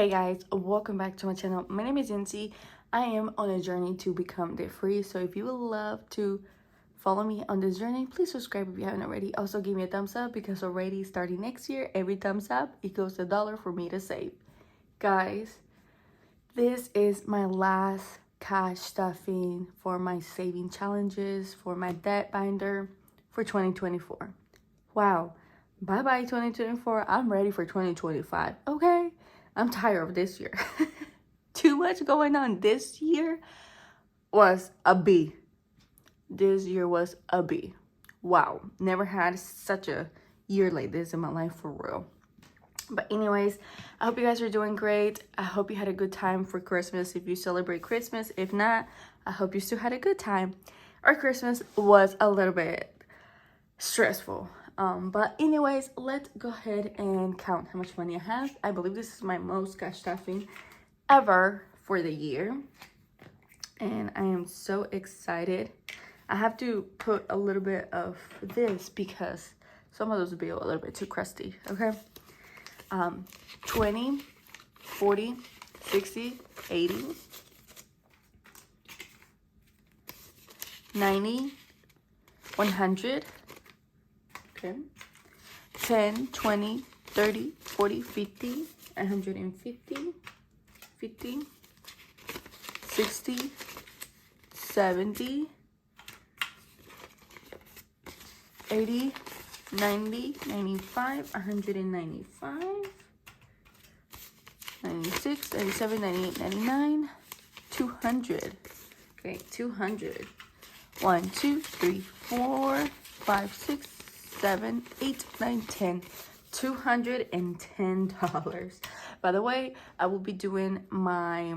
Hey guys, welcome back to my channel. My name is Yancy. I am on a journey to become debt free. So if you would love to follow me on this journey, please subscribe if you haven't already. Also give me a thumbs up because already starting next year, every thumbs up equals $1 for me to save. Guys, this is my last cash stuffing for my saving challenges, for my debt binder for 2024. Wow. Bye-bye 2024. I'm ready for 2025. Okay? I'm tired of this year. Too much going on. This year was a B. This year was a B. Wow. Never had such a year like this in my life for real. But anyways, I hope you guys are doing great. I hope you had a good time for Christmas if you celebrate Christmas. If not, I hope you still had a good time. Our Christmas was a little bit stressful. But anyways, let's go ahead and count how much money I have. I believe this is my most cash stuffing ever for the year. And I am so excited. I have to put a little bit of this because some of those will be a little bit too crusty, okay? 20, 40, 60, 80, 90, 100, okay, 10, 20, 30, 40, 50, 150, 50, 60, 70, 80, 90, 95, 195, 96, 97, 98, 99, 200. Okay, 200. 1, 2, 3, 4, 5, 6, 7, 8, 9, 10. $210. By the way, I will be doing my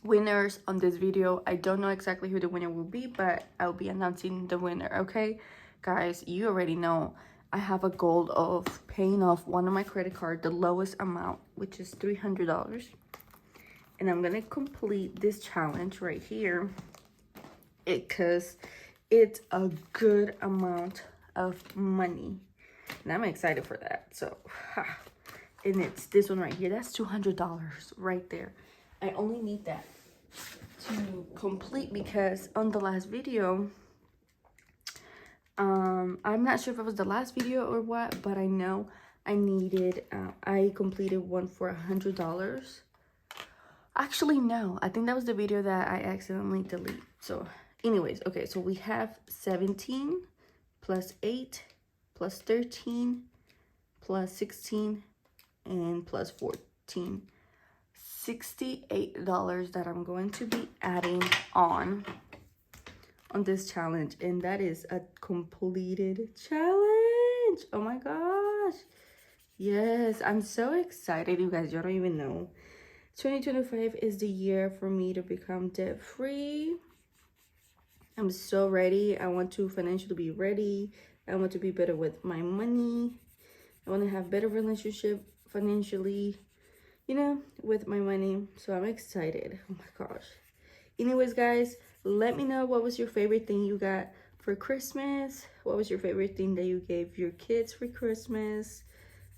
winners on this video. I don't know exactly who the winner will be, but I'll be announcing the winner, okay? Guys, you already know I have a goal of paying off one of my credit cards, the lowest amount, which is $300. And I'm gonna complete this challenge right here because it's a good amount of money. And I'm excited for that. So, and it's this one right here. That's $200 right there. I only need that to complete because on the last video, I'm not sure if it was the last video or what, but I know I needed, I completed one for $100. Actually, no, I think that was the video that I accidentally deleted. So anyways, okay, so we have 17 plus 8 plus 13 plus 16 and plus 14. $68 that I'm going to be adding on this challenge, and that is a completed challenge. Oh my gosh, yes, I'm so excited, you guys. You don't even know. 2025 is the year for me to become debt free. I'm so ready. I want to financially be ready. I want to be better with my money. I want to have better relationship financially, you know, with my money. So I'm excited. Oh my gosh. Anyways, guys, let me know what was your favorite thing you got for Christmas. What was your favorite thing that you gave your kids for Christmas?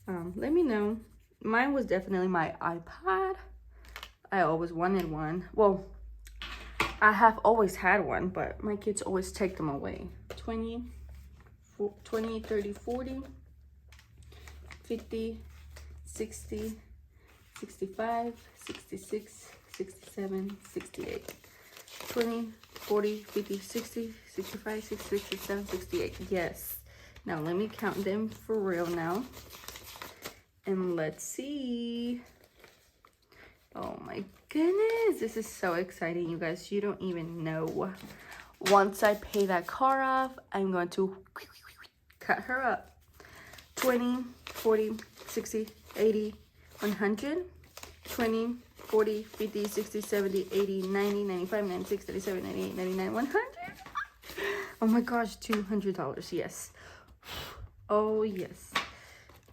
Let me know. Mine was definitely my iPad. I always wanted one. Well, I have always had one, but my kids always take them away. 20, 30, 40, 50, 60, 65, 66, 67, 68. 20, 40, 50, 60, 65, 66, 67, 68. Yes. Now let me count them for real now. And let's see. Oh my goodness. This is so exciting, you guys. You don't even know. Once I pay that car off, I'm going to cut her up. 20, 40, 60, 80, 100. 20, 40, 50, 60, 70, 80, 90, 95, 96, 37, 98, 99, 100. Oh my gosh, $200. Yes. Oh, yes.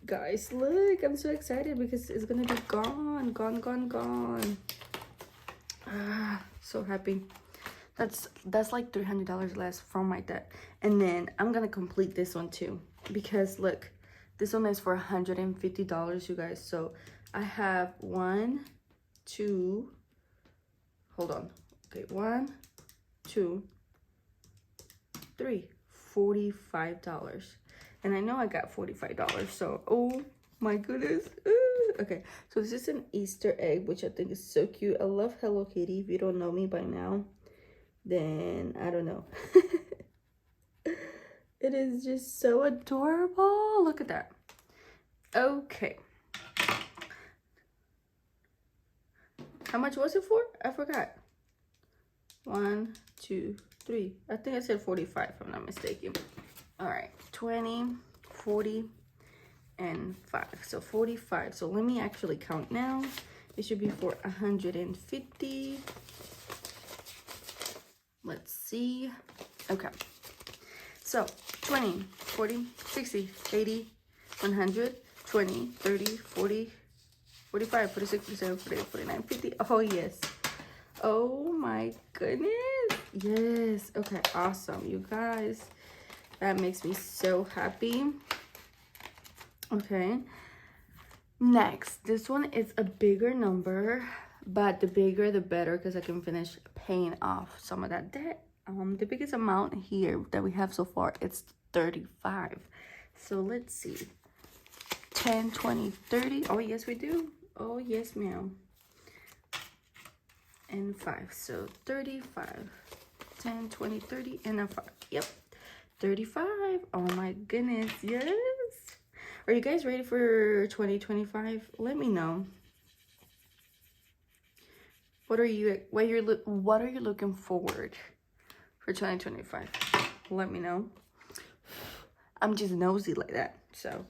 Guys, look, I'm so excited because it's gonna be gone. Gone. So happy. That's like $300 less from my debt. And then I'm gonna complete this one too because look, this one is for $150, you guys. So I have 1, 2, hold on. Okay, 1, 2, 3, $45. And I know I got $45, so oh my goodness. Ooh. Okay, so this is an Easter egg, which I think is so cute. I love Hello Kitty. If you don't know me by now, then I don't know. It is just so adorable. Look at that. Okay. How much was it for? I forgot. 1, 2, 3. I think I said 45 if I'm not mistaken. All right, 20, 40, and 5. So 45. So let me actually count now. It should be for 150. Let's see. Okay. So 20, 40, 60, 80, 100, 20, 30, 40, 45, 46, 47, 48, 49, 50. Oh, yes. Oh, my goodness. Yes. Okay, awesome. You guys, that makes me so happy. Okay. Next, this one is a bigger number, but the bigger the better because I can finish paying off some of that debt. The biggest amount here that we have so far, it's 35. So let's see. 10, 20, 30. Oh, yes, we do. Oh, yes, ma'am. And 5. So 35. 10, 20, 30, and a 5. Yep. 35. Oh, my goodness. Yes. Are you guys ready for 2025? Let me know. What are you looking forward for 2025? Let me know. I'm just nosy like that. So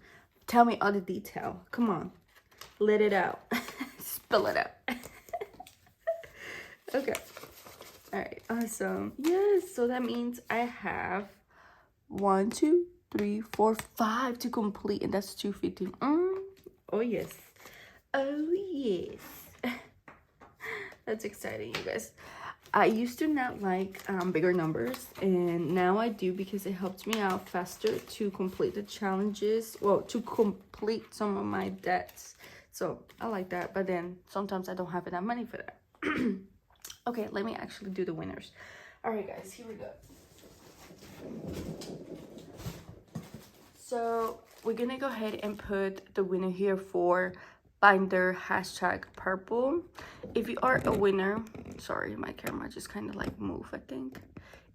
tell me all the detail. Come on. Let it out. Spill it out. Okay. All right. Awesome. Yes. So that means I have 1, 2, 3, 4, 5 to complete, and that's 250. Oh yes. Oh yes. That's exciting, you guys. I used to not like bigger numbers, and now I do because it helps me out faster to complete the challenges. Well, to complete some of my debts. So I like that, but then sometimes I don't have enough money for that. Okay, let me actually do the winners. All right, guys, here we go. So we're gonna go ahead and put the winner here for binder #purple. If you are a winner, sorry, my camera just kind of like moved, I think.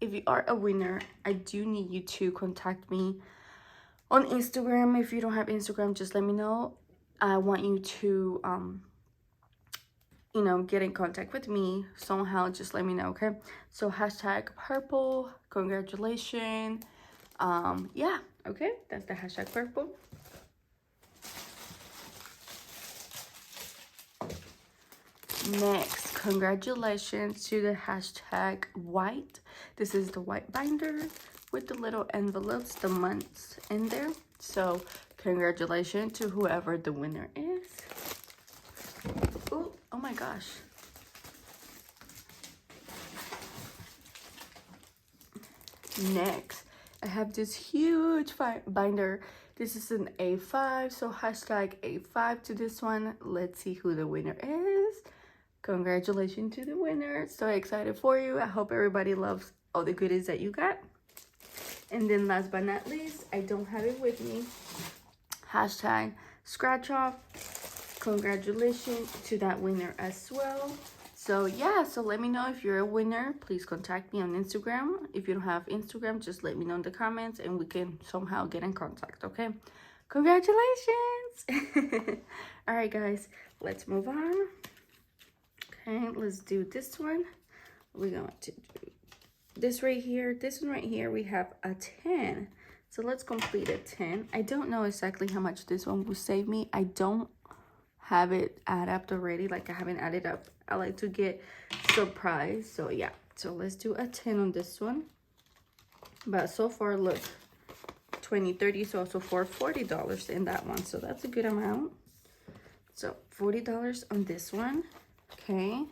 If you are a winner, I do need you to contact me on Instagram. If you don't have Instagram, just let me know. I want you to you know, get in contact with me somehow. Just let me know, okay? So #purple, congratulations. Yeah, okay, that's the #purple. Next, congratulations to the #white. This is the white binder with the little envelopes, the months in there. So congratulations to whoever the winner is. Ooh, oh my gosh. Next, I have this huge binder. This is an A5, so #A5 to this one. Let's see who the winner is. Congratulations to the winner. So excited for you. I hope everybody loves all the goodies that you got. And then last but not least, I don't have it with me. #scratch-off. Congratulations to that winner as well. So yeah, so let me know if you're a winner. Please contact me on Instagram. If you don't have Instagram, just let me know in the comments and we can somehow get in contact, okay? Congratulations. All right, guys, let's move on. Okay, let's do this one. We're going to do this right here. This one right here, we have a 10. So let's complete a 10. I don't know exactly how much this one will save me. I don't have it add up already. Like, I haven't added up. I like to get surprised. So yeah, so let's do a 10 on this one. But so far, look, 20, 30, so also for $40 in that one. So that's a good amount. So $40 on this one. Okay,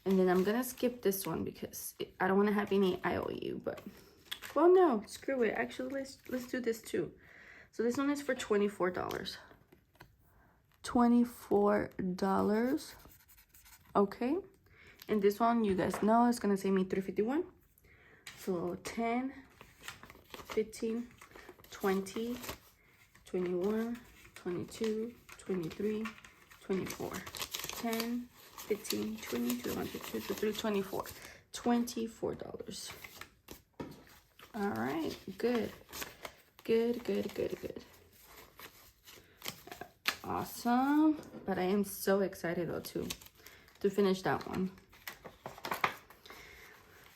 and then I'm gonna skip this one because I don't want to have any IOU, but well, no, screw it. Actually, let's do this too. So this one is for $24. $24. Okay, and this one, you guys know, it's gonna save me $3.51. So 10, 15, 20, 21, 22, 23, 24. 10, 15, 20, 21, 22, 23, 24. $24. All right, good. Good. Awesome. But I am so excited though to finish that one.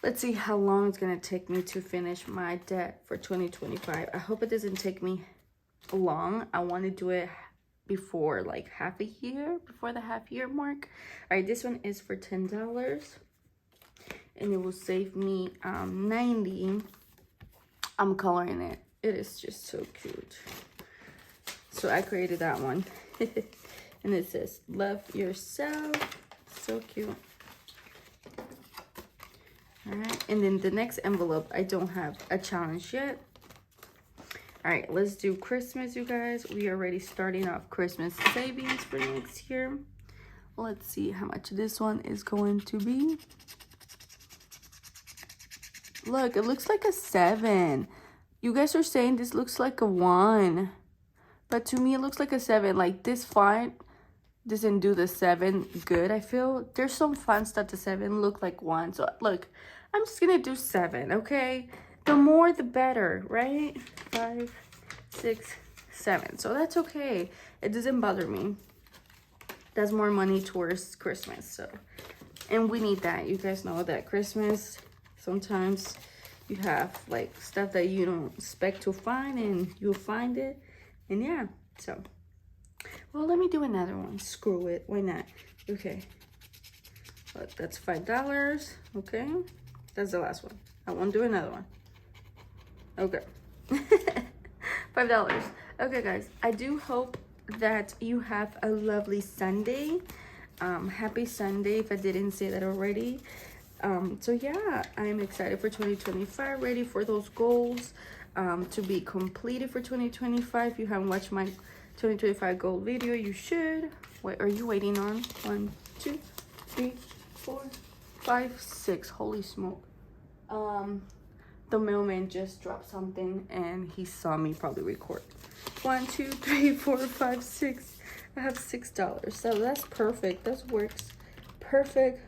Let's see how long it's gonna take me to finish my debt for 2025. I hope it doesn't take me long. I want to do it before like half a year, before the half year mark. All right, this one is for $10 and it will save me 90. I'm coloring it. It is just so cute. So I created that one. And it says love yourself. So cute. All right, and then the next envelope, I don't have a challenge yet. All right, let's do Christmas, you guys. We are already starting off Christmas savings for next year. Let's see how much this one is going to be. Look, it looks like a 7. You guys are saying this looks like a 1. But to me, it looks like a 7. Like this font doesn't do the 7 good, I feel. There's some fonts that the 7 look like 1. So look, I'm just gonna do 7, okay? The more the better, right? 5, 6, 7. So that's okay. It doesn't bother me. That's more money towards Christmas. So, and we need that. You guys know that Christmas, sometimes you have like stuff that you don't expect to find and you'll find it. And yeah, so, well, let me do another one. Screw it. Why not? Okay. But that's $5. Okay. That's the last one. I won't do another one. Okay. $5. Okay, guys. I do hope that you have a lovely Sunday. Happy Sunday if I didn't say that already. So yeah, I'm excited for 2025. Ready for those goals to be completed for 2025. If you haven't watched my 2025 goal video, you should. What are you waiting on? 1, 2, 3, 4, 5, 6. Holy smoke. The mailman just dropped something and he saw me probably record. 1, 2, 3, 4, 5, 6. I have $6. So that's perfect. That works perfect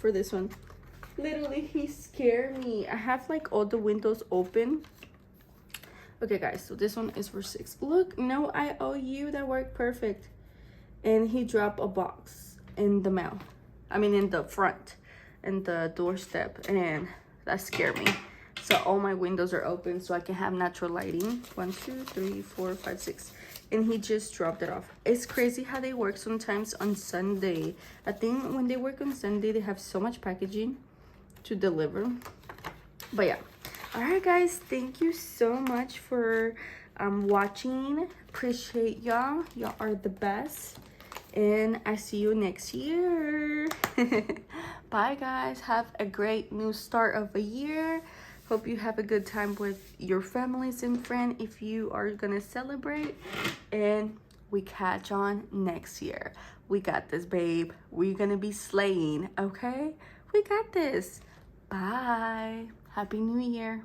for this one. Literally, he scared me. I have like all the windows open. Okay, guys, so this one is for $6. Look, no IOU. That worked perfect. And he dropped a box in the mail. I mean, in the front, in the doorstep, and that scared me. So all my windows are open so I can have natural lighting. 1, 2, 3, 4, 5, 6. And he just dropped it off. It's crazy how they work sometimes on Sunday. I think when they work on Sunday, they have so much packaging to deliver. But yeah. All right, guys. Thank you so much for watching. Appreciate y'all. Y'all are the best. And I see you next year. Bye, guys. Have a great new start of a year. Hope you have a good time with your families and friends if you are gonna celebrate. And we catch on next year. We got this, babe. We're gonna be slaying, okay? We got this. Bye. Happy New Year.